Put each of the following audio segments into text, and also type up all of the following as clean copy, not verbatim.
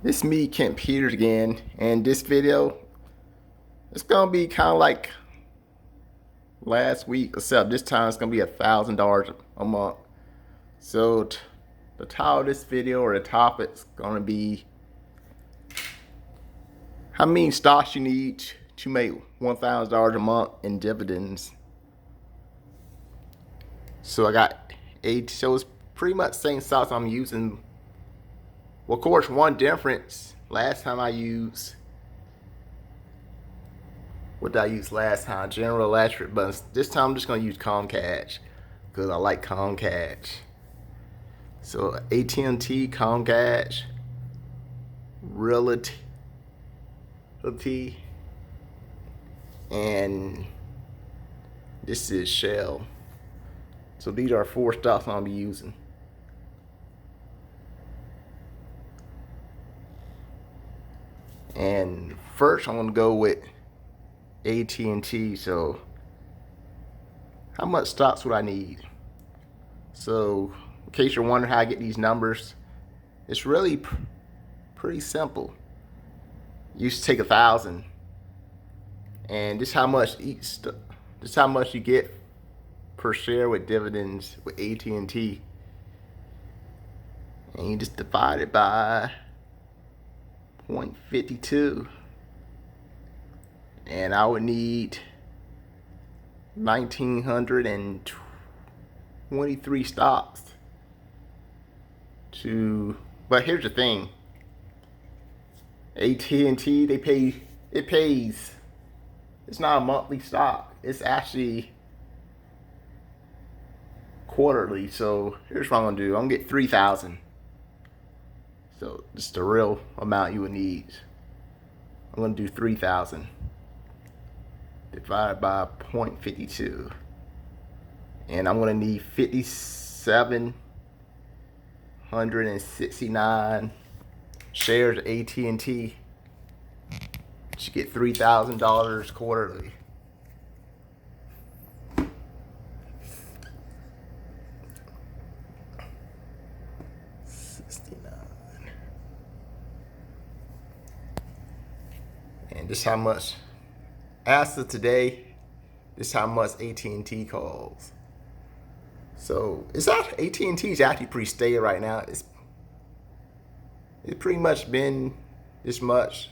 It's me, Kent Peters again, and this video, it's gonna be kind of like last week, except this time it's gonna be $1,000 a month. So the title of this video or the topic is gonna be how many stocks you need to make $1,000 a month in dividends. So I got eight. So it's pretty much the same stocks I'm using. Well, of course, one difference. Last time I used, what did I use last time? General Electric, but this time I'm just gonna use Comcast because I like Comcast. So AT&T, Comcast, Realty, and this is Shell. So these are four stocks I'll be using. And first I'm gonna go with AT&T. So how much stocks would I need? So in case you're wondering how I get these numbers, it's really pretty simple. You used to take 1,000, and this is how much this is how much you get per share with dividends with AT&T, and you just divide it by 0.52, and I would need 1,923 stocks to. But here's the thing: AT&T, it pays. It's not a monthly stock. It's actually quarterly. So here's what I'm gonna do. I'm gonna get 3,000. So just the real amount you would need. I'm gonna do 3,000 divided by 0.52, and I'm gonna need 5,769 shares of AT&T to get $3,000 quarterly. And this is how much, as of today, this is how much AT&T calls. So it's AT&T is actually pretty stable right now. It's pretty much been this much,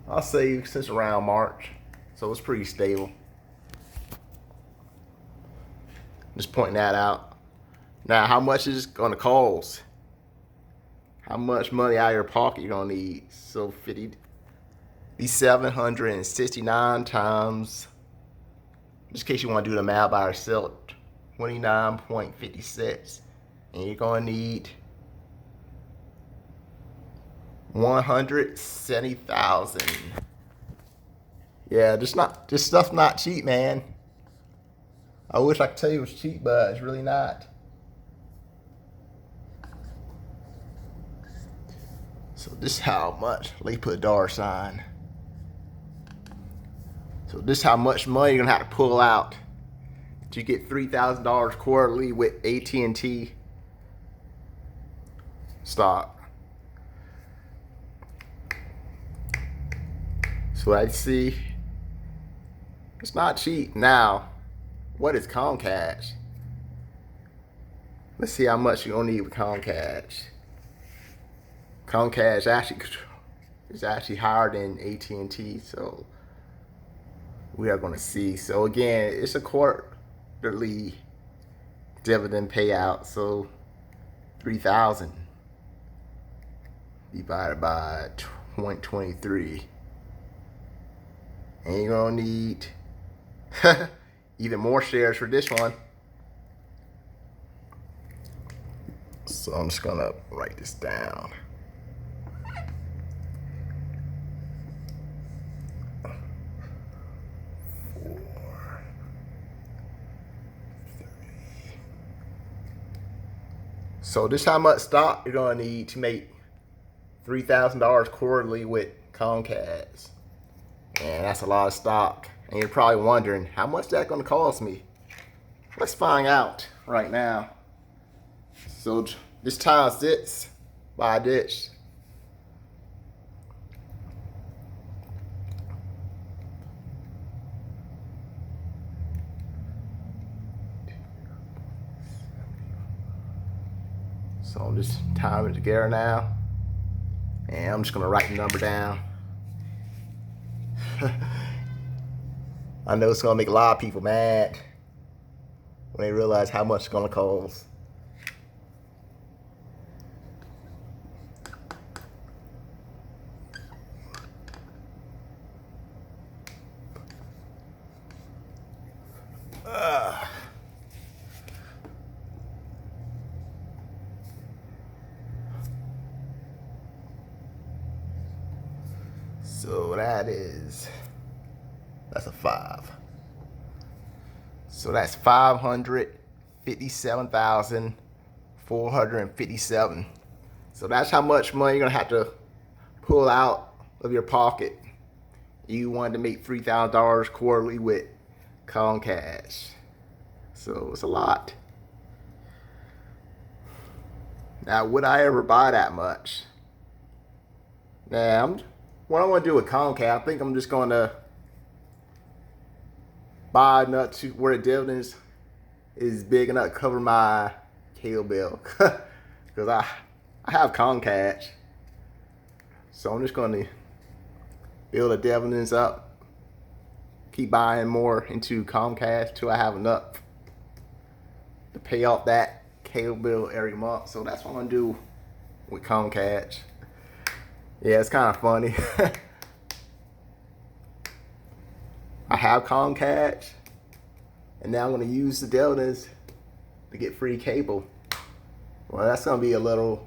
I'll say, since around March. So it's pretty stable. Just pointing that out. Now, how much is it gonna cost? How much money out of your pocket you're gonna need? So 769 times, just in case you want to do the math by yourself, 29.56, and you're gonna need 170,000. Yeah, this stuff's not cheap, man. I wish I could tell you it was cheap, but it's really not. So this is how much. Let me put a dollar sign. So this is how much money you're gonna have to pull out to get $3,000 quarterly with AT&T stock. So I see it's not cheap. Now, what is Comcast? Let's see how much you're gonna need with Comcast. Comcast is actually higher than AT&T, so we are going to see. So again, it's a quarterly dividend payout. So 3,000 divided by 0.23, and you're going to need even more shares for this one. So I'm just going to write this down. So this is how much stock you're gonna need to make $3,000 quarterly with Comcast. And that's a lot of stock. And you're probably wondering, how much is that gonna cost me? Let's find out right now. So this times this buy this. So I'm just tying it together now. And I'm just gonna write the number down. I know it's gonna make a lot of people mad when they realize how much it's gonna cost. So that's a 5. So that's 557,457. So that's how much money you're gonna have to pull out of your pocket. You wanted to make $3,000 quarterly with Comcast. So it's a lot. Now, would I ever buy that much? Now, what I'm gonna do with Comcast, I think I'm just gonna buy enough to where the dividends is big enough to cover my cable bill. Because I have Comcast. So I'm just gonna build the dividends up, keep buying more into Comcast till I have enough to pay off that cable bill every month. So that's what I'm gonna do with Comcast. Yeah, it's kind of funny. I have Comcast, and now I'm gonna use the dividends to get free cable. Well, that's gonna be a little.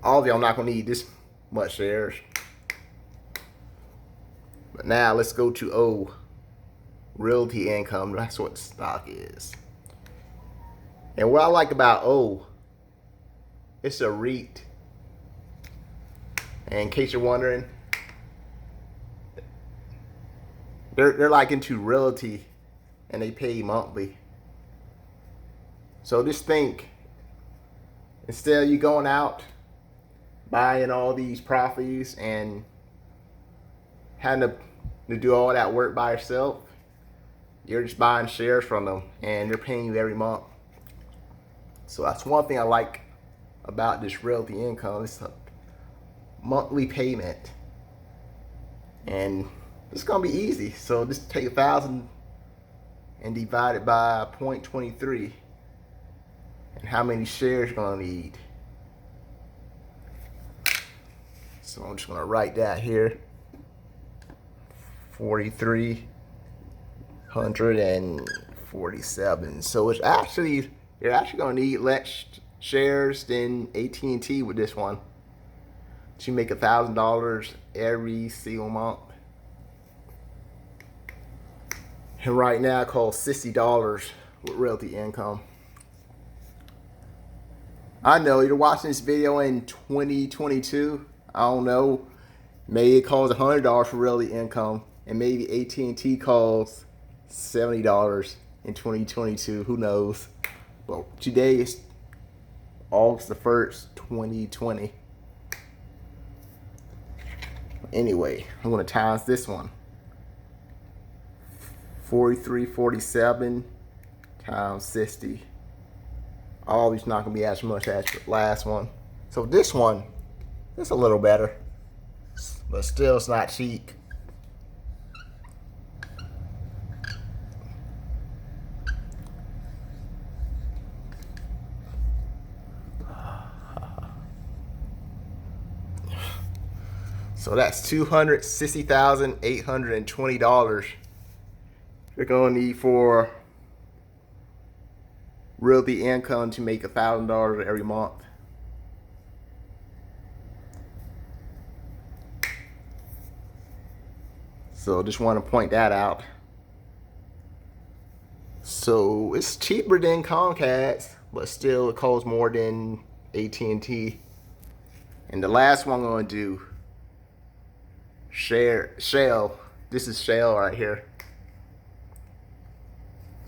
All of y'all not gonna need this much shares. But now let's go to O, Realty Income. That's what the stock is. And what I like about O, it's a REIT. And in case you're wondering, they're like into realty, and they pay monthly. So just think, instead of you going out buying all these properties and having to do all that work by yourself, you're just buying shares from them, and they're paying you every month. So that's one thing I like about this Realty Income. It's a monthly payment, and it's gonna be easy. So just take 1,000 and divide it by 0.23, and how many shares you're gonna need. So I'm just gonna write that here. 4,347. So you're actually gonna need less shares than AT&T with this one to make $1,000 every single month. And right now it costs $60 with Realty Income. I know you're watching this video in 2022. I don't know. Maybe it costs $100 for Realty Income, and maybe AT&T costs $70 in 2022. Who knows? But today is August the 1st, 2020. Anyway, I'm gonna times this one. 4,347 times 60. All these not gonna be as much as the last one. So this one, it's a little better, but still it's not cheap. So that's $260,820 you're gonna need for Realty Income to make $1,000 every month. So just want to point that out. So it's cheaper than Comcast, but still it costs more than AT&T. And the last one I'm gonna do, Shell. This is Shell right here.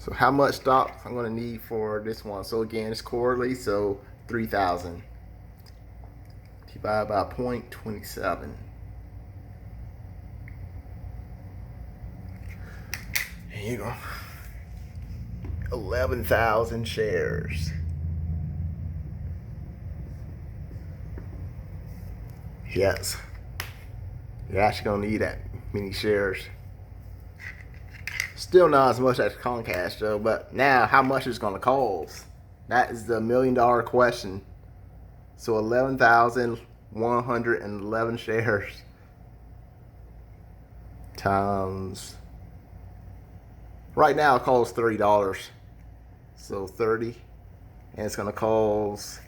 So how much stock I'm gonna need for this one? So again, it's quarterly, so 3,000 divided by 0.27. Here you go. 11,000 shares. Yes, you're actually gonna need that many shares. Still not as much as Comcast though, but now how much is gonna cost? That is the $1 million question. So 11,111 shares times, right now it costs $30. So 30, and it's gonna cost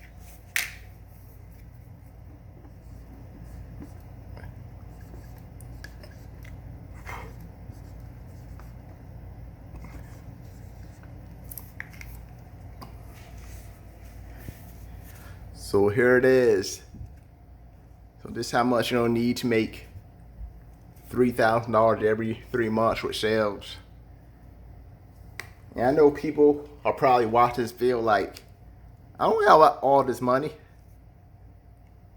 so here it is. So this is how much you're gonna need to make $3,000 every 3 months with sales. And I know people are probably watching this video like, I don't have all this money.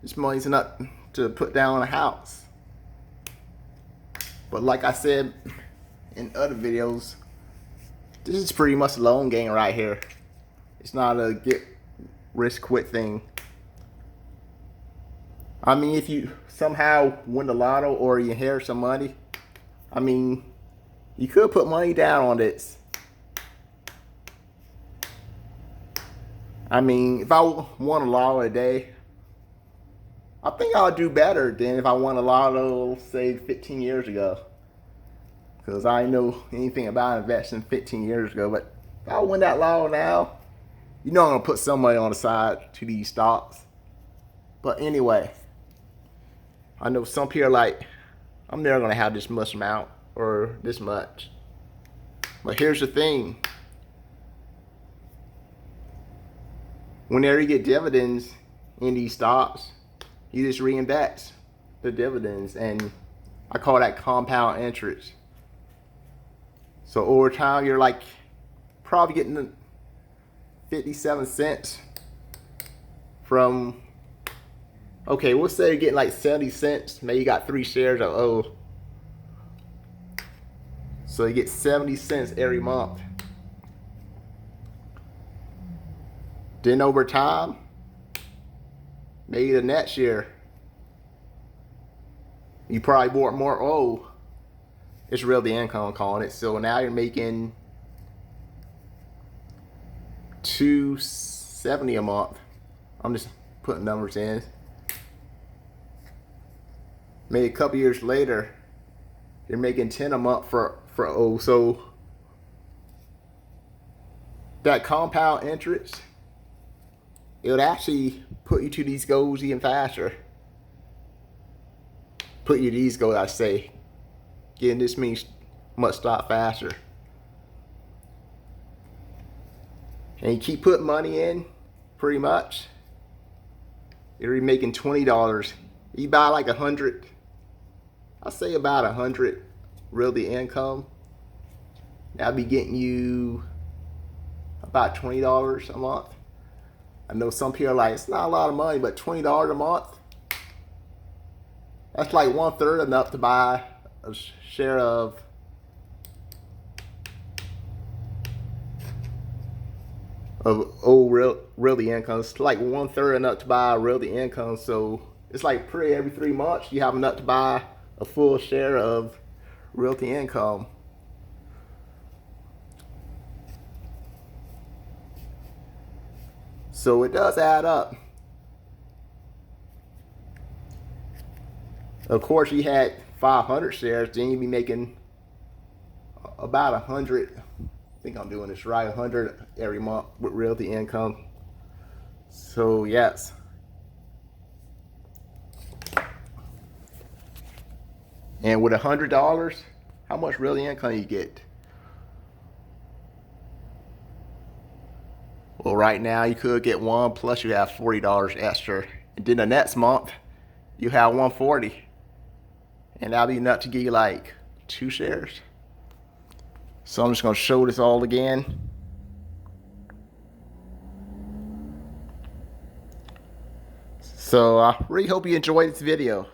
This money's enough to put down a house. But like I said in other videos, this is pretty much a long game right here. It's not a get rich quick thing. I mean, if you somehow win the lotto or you inherit some money, I mean, you could put money down on this. I mean, if I won a lotto today, I think I would do better than if I won a lotto, say, 15 years ago. Because I didn't know anything about investing 15 years ago. But if I win that lotto now, you know I'm going to put some money on the side to these stocks. But anyway, I know some people are like, I'm never going to have this much amount or this much. But here's the thing. Whenever you get dividends in these stocks, you just reinvest the dividends, and I call that compound interest. So over time, you're like probably getting 57 cents from, okay, we'll say you're getting like 70 cents. Maybe you got 3 shares of O. So you get 70 cents every month. Then over time, maybe the next year, you probably bought more O. It's really income calling it. So now you're making $270 a month. I'm just putting numbers in. Maybe a couple years later, you're making 10 a month for O. So that compound interest, it would actually put you to these goals even faster. Put you to these goals, I say. Getting this much stock faster. And you keep putting money in, pretty much, you're making $20. You buy like 100, I'll say about 100 realty income. That'll be getting you about $20 a month. I know some people are like, it's not a lot of money, but $20 a month, that's like 1/3 enough to buy a share of old realty income. It's like 1/3 enough to buy a realty income. So it's like pretty every 3 months you have enough to buy a full share of realty income. So it does add up. Of course, you had 500 shares, then you'd be making about 100. I think I'm doing this right, 100 every month with realty income. So yes. And with $100, how much realty income you get? Well, right now you could get one, plus you have $40 extra. And then the next month, you have $140. And that'll be enough to give you like 2 shares. So I'm just going to show this all again. So I really hope you enjoyed this video.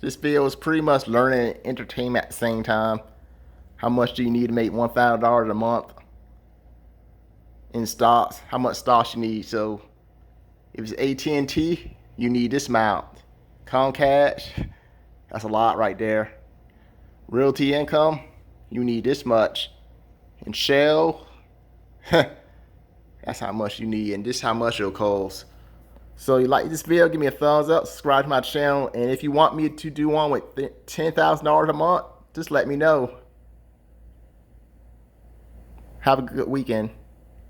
This video is pretty much learning and entertainment at the same time. How much do you need to make $1,000 a month in stocks? How much stocks you need? So if it's AT&T, you need this amount. Comcast, that's a lot right there. Realty Income, you need this much. And Shell, that's how much you need, and this is how much it'll cost. So you like this video, give me a thumbs up, subscribe to my channel, and if you want me to do one with $10,000 a month, just let me know. Have a good weekend.